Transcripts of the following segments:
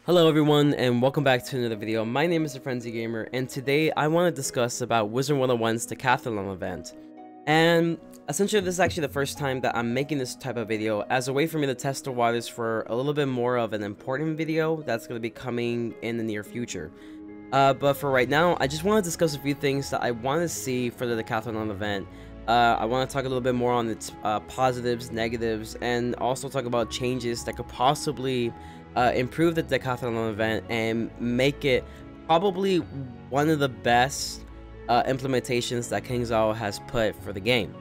Hello everyone and welcome back to another video. My name is TheFatRat and today I want to discuss about Wizard101's Deckathalon event. And essentially this is actually the first time that I'm making this type of video as a way for me to test the waters for a little bit more of an important video that's going to be coming in the near future. But for right now, I just want to discuss a few things that I want to see for the Deckathalon event. I want to talk a little bit more on its positives, negatives, and also talk about changes that could possibly improve the Deckathalon event and make it probably one of the best implementations that KingsIsle has put for the game.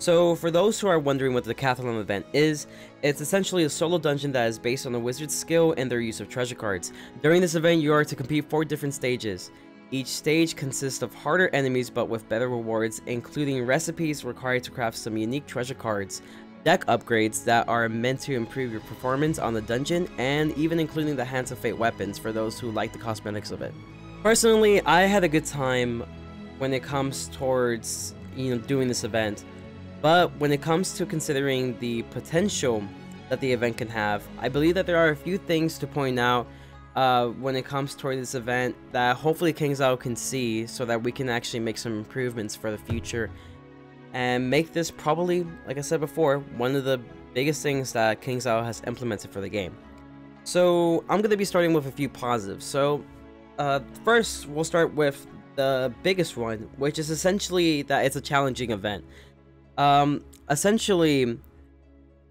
So for those who are wondering what the Deckathalon event is, it's essentially a solo dungeon that is based on the wizard's skill and their use of treasure cards. During this event, you are to complete 4 different stages. Each stage consists of harder enemies but with better rewards, including recipes required to craft some unique treasure cards, deck upgrades that are meant to improve your performance on the dungeon, and even including the Hands of Fate weapons for those who like the cosmetics of it. Personally, I had a good time when it comes towards, doing this event, but when it comes to considering the potential that the event can have, I believe that there are a few things to point out when it comes toward this event that hopefully KingsIsle can see so that we can actually make some improvements for the future and make this probably, like I said before, one of the biggest things that KingsIsle has implemented for the game. So I'm going to be starting with a few positives. So first we'll start with the biggest one, which is essentially that it's a challenging event. Essentially,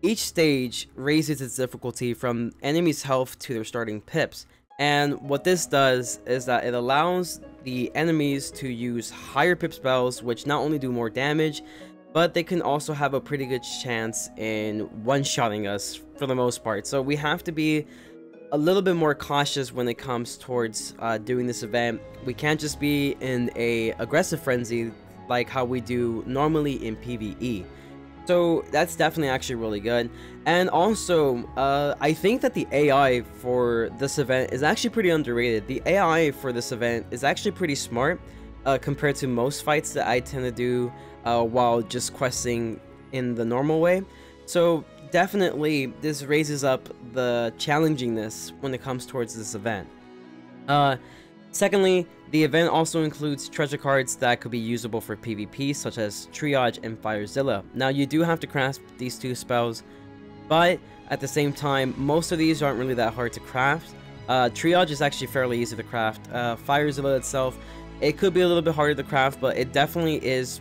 each stage raises its difficulty from enemies' health to their starting pips. And what this does is that it allows the enemies to use higher pip spells, which not only do more damage, but they can also have a pretty good chance in one-shotting us for the most part. So we have to be a little bit more cautious when it comes towards doing this event. We can't just be in a aggressive frenzy like how we do normally in PvE. So that's definitely actually really good. And also, I think that the AI for this event is actually pretty underrated. The AI for this event is actually pretty smart compared to most fights that I tend to do while just questing in the normal way. So definitely this raises up the challengingness when it comes towards this event. Secondly, the event also includes treasure cards that could be usable for PvP, such as Triage and Firezilla. Now, you do have to craft these 2 spells, but at the same time, most of these aren't really that hard to craft. Triage is actually fairly easy to craft. Firezilla itself, it could be a little bit harder to craft, but it definitely is,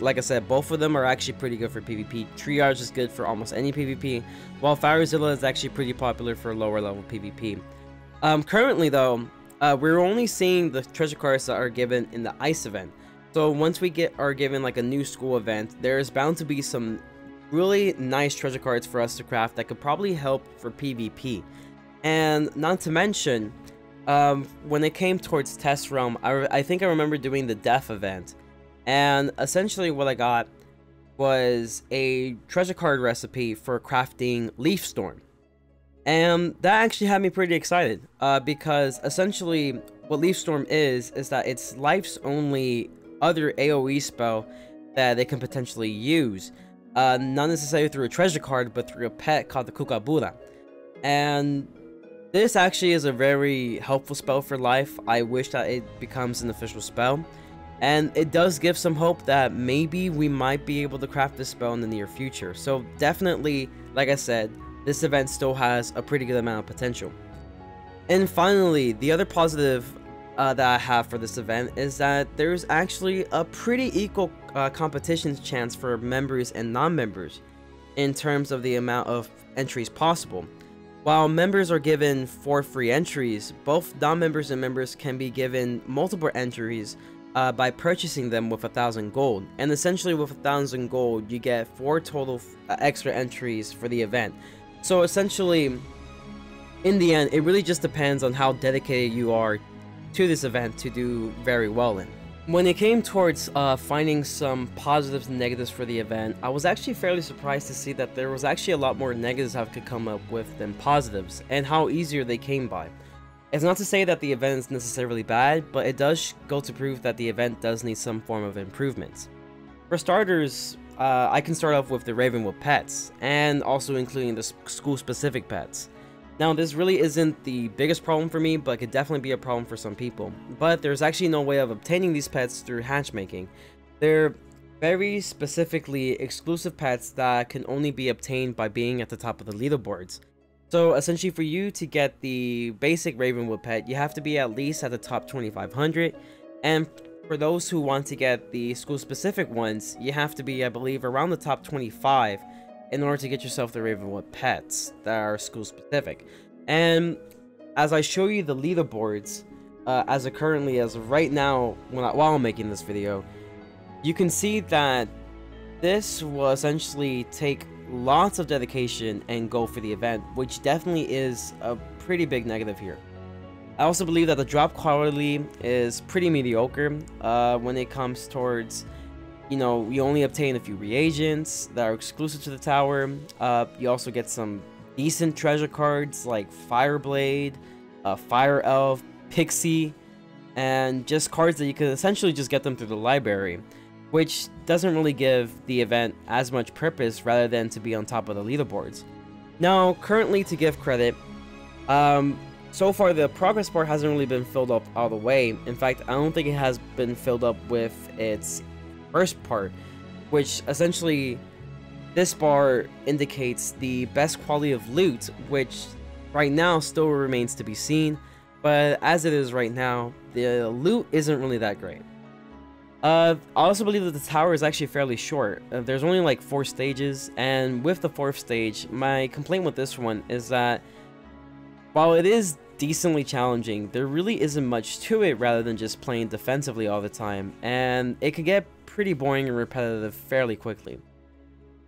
like I said, both of them are actually pretty good for PvP. Triage is good for almost any PvP, while Firezilla is actually pretty popular for lower level PvP. Currently though, we're only seeing the treasure cards that are given in the ice event. So once we are given like a new school event, there's bound to be some really nice treasure cards for us to craft that could probably help for PvP. And not to mention, when it came towards test realm, I think I remember doing the death event, and essentially what I got was a treasure card recipe for crafting Leaf Storm. And that actually had me pretty excited, because essentially what Leaf Storm is that it's life's only other AoE spell that they can potentially use, not necessarily through a treasure card, but through a pet called the Kookaburra. And this actually is a very helpful spell for life. I wish that it becomes an official spell, and it does give some hope that maybe we might be able to craft this spell in the near future. So definitely, like I said, this event still has a pretty good amount of potential. And finally, the other positive that I have for this event is that there's actually a pretty equal competition chance for members and non-members in terms of the amount of entries possible. While members are given 4 free entries, both non-members and members can be given multiple entries by purchasing them with 1,000 gold. And essentially with 1,000 gold, you get 4 total extra entries for the event. So essentially, in the end, it really just depends on how dedicated you are to this event to do very well in. When it came towards finding some positives and negatives for the event, I was actually fairly surprised to see that there was actually a lot more negatives I could come up with than positives, and how easier they came by. It's not to say that the event is necessarily bad, but it does go to prove that the event does need some form of improvements. For starters, I can start off with the Ravenwood pets, and also including the school-specific pets. Now, this really isn't the biggest problem for me, but could definitely be a problem for some people. But there's actually no way of obtaining these pets through hatchmaking. They're very specifically exclusive pets that can only be obtained by being at the top of the leaderboards. So essentially, for you to get the basic Ravenwood pet, you have to be at least at the top 2500, and for those who want to get the school specific ones, you have to be, I believe, around the top 25 in order to get yourself the Ravenwood pets that are school specific. And as I show you the leaderboards, as of currently, as of right now, while I'm making this video, you can see that this will essentially take lots of dedication and go for the event, which definitely is a pretty big negative here. I also believe that the drop quality is pretty mediocre when it comes towards, you know, you only obtain a few reagents that are exclusive to the tower. You also get some decent treasure cards like Fireblade, Fire Elf, Pixie, and just cards that you can essentially just get them through the library, which doesn't really give the event as much purpose rather than to be on top of the leaderboards. Now, currently, to give credit, so far the progress bar hasn't really been filled up all the way. In fact, I don't think it has been filled up with its first part, which essentially this bar indicates the best quality of loot, which right now still remains to be seen, but as it is right now, the loot isn't really that great. I also believe that the tower is actually fairly short. There's only like 4 stages, and with the 4th stage, my complaint with this one is that while it is decently challenging, there really isn't much to it rather than just playing defensively all the time, and it could get pretty boring and repetitive fairly quickly.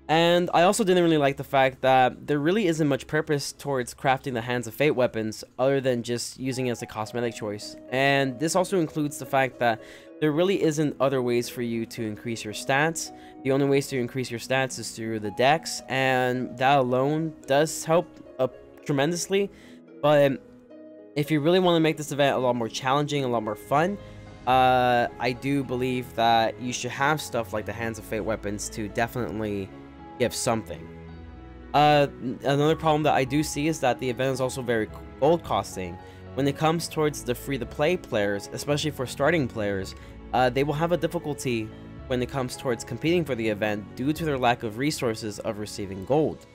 And I also didn't really like the fact that there really isn't much purpose towards crafting the Hands of Fate weapons other than just using it as a cosmetic choice. And this also includes the fact that there really isn't other ways for you to increase your stats. The only ways to increase your stats is through the decks, and that alone does help tremendously. But if you really want to make this event a lot more challenging, a lot more fun, I do believe that you should have stuff like the Hands of Fate weapons to definitely give something. Another problem that I do see is that the event is also very gold costing. When it comes towards the free-to-play players, especially for starting players, they will have a difficulty when it comes towards competing for the event due to their lack of resources of receiving gold.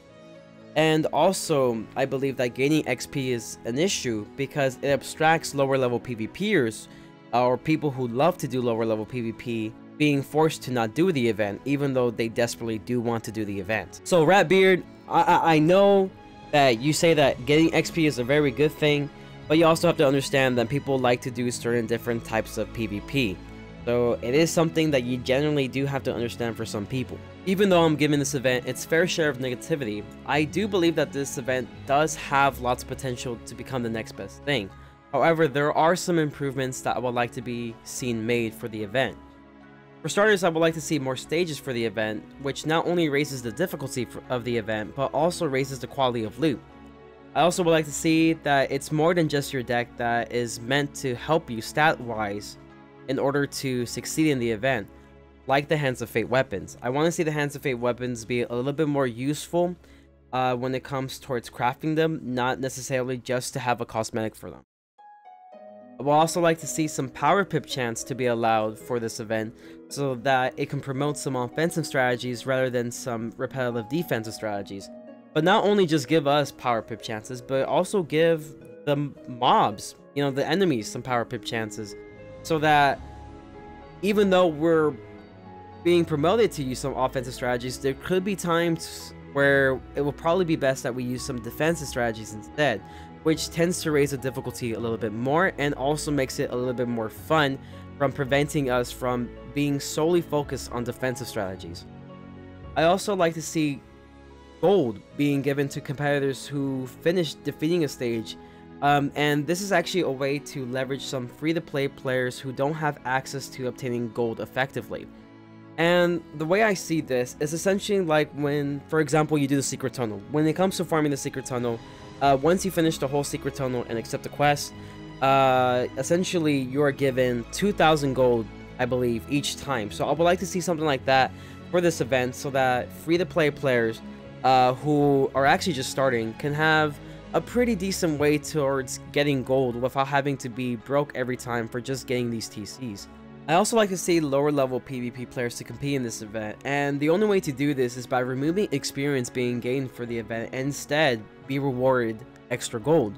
And also, I believe that gaining XP is an issue because it abstracts lower level PvPers, or people who love to do lower level PvP, being forced to not do the event, even though they desperately do want to do the event. So Ratbeard, I know that you say that getting XP is a very good thing, but you also have to understand that people like to do certain different types of PvP. So it is something that you generally do have to understand for some people. Even though I'm giving this event its fair share of negativity, I do believe that this event does have lots of potential to become the next best thing. However, there are some improvements that I would like to be seen made for the event. For starters, I would like to see more stages for the event, which not only raises the difficulty of the event, but also raises the quality of loot. I also would like to see that it's more than just your deck that is meant to help you stat-wise in order to succeed in the event, like the Hands of Fate weapons. I want to see the Hands of Fate weapons be a little bit more useful when it comes towards crafting them, not necessarily just to have a cosmetic for them. I would also like to see some power pip chance to be allowed for this event so that it can promote some offensive strategies rather than some repetitive defensive strategies. But not only just give us power pip chances, but also give the mobs, you know, the enemies, some power pip chances, so that even though we're being promoted to use some offensive strategies, there could be times where it will probably be best that we use some defensive strategies instead, which tends to raise the difficulty a little bit more and also makes it a little bit more fun from preventing us from being solely focused on defensive strategies. I also like to see gold being given to competitors who finish defeating a stage, and this is actually a way to leverage some free-to-play players who don't have access to obtaining gold effectively. And the way I see this is essentially like when, for example, you do the secret tunnel. When it comes to farming the secret tunnel, once you finish the whole secret tunnel and accept the quest, essentially you are given 2,000 gold, I believe, each time. So I would like to see something like that for this event so that free-to-play players who are actually just starting can have a pretty decent way towards getting gold without having to be broke every time for just getting these TCs. I also like to see lower level PvP players to compete in this event, and the only way to do this is by removing experience being gained for the event and instead be rewarded extra gold.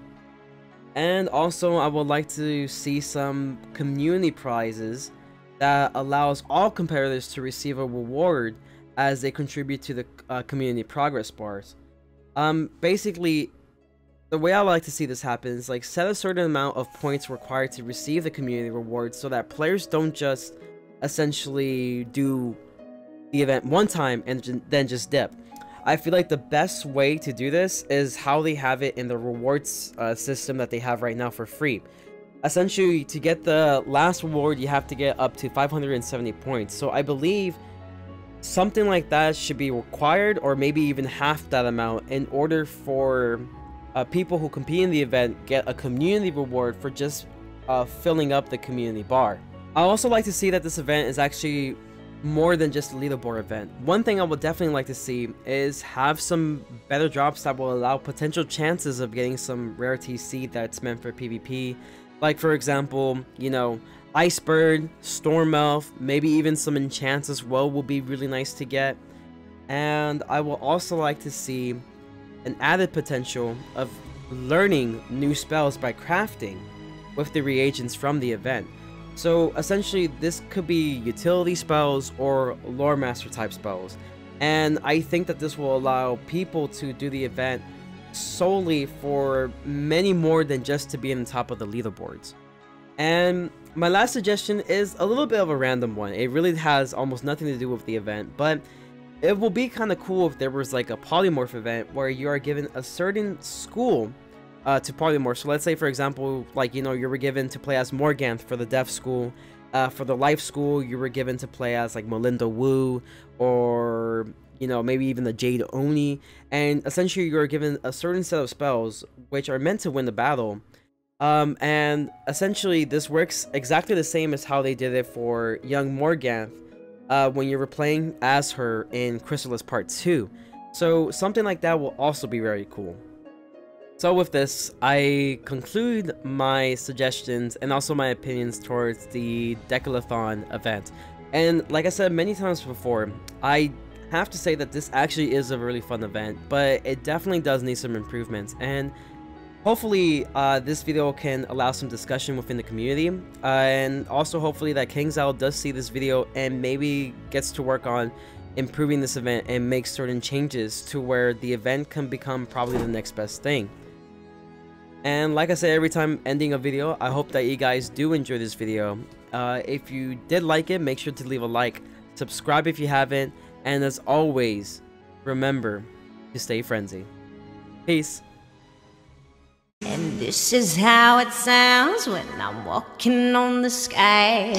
And also I would like to see some community prizes that allows all competitors to receive a reward as they contribute to the community progress bars. Basically, the way I like to see this happen is like set a certain amount of points required to receive the community rewards so that players don't just essentially do the event one time and then just dip. I feel like the best way to do this is how they have it in the rewards system that they have right now for free. Essentially, to get the last reward, you have to get up to 570 points. So I believe something like that should be required, or maybe even half that amount, in order for people who compete in the event get a community reward for just filling up the community bar. I also like to see that this event is actually more than just a leaderboard event. One thing I would definitely like to see is have some better drops that will allow potential chances of getting some rare TC that's meant for PvP. Like for example, you know, Icebird, Storm Elf, maybe even some enchants as well will be really nice to get. And I will also like to see an added potential of learning new spells by crafting with the reagents from the event. So essentially this could be utility spells or lore master type spells, and I think that this will allow people to do the event solely for many more than just to be in the top of the leaderboards. And my last suggestion is a little bit of a random one. It really has almost nothing to do with the event, but it will be kind of cool if there was like a polymorph event where you are given a certain school to polymorph. So let's say, for example, like, you know, you were given to play as Morganth for the Deaf School. For the Life School, you were given to play as like Melinda Wu, or, you know, maybe even the Jade Oni. And essentially you are given a certain set of spells which are meant to win the battle. And essentially this works exactly the same as how they did it for young Morganth when you were playing as her in Chrysalis Part 2. So something like that will also be very cool. So with this, I conclude my suggestions and also my opinions towards the Deckathalon event. And like I said many times before, I have to say that this actually is a really fun event, but it definitely does need some improvements. And hopefully this video can allow some discussion within the community, and also hopefully that KingsOwl does see this video and maybe gets to work on improving this event and make certain changes to where the event can become probably the next best thing. And like I say every time ending a video, I hope that you guys do enjoy this video. If you did like it, make sure to leave a like, subscribe if you haven't, and as always, remember to stay frenzy. Peace. And this is how it sounds when I'm walking on the sky.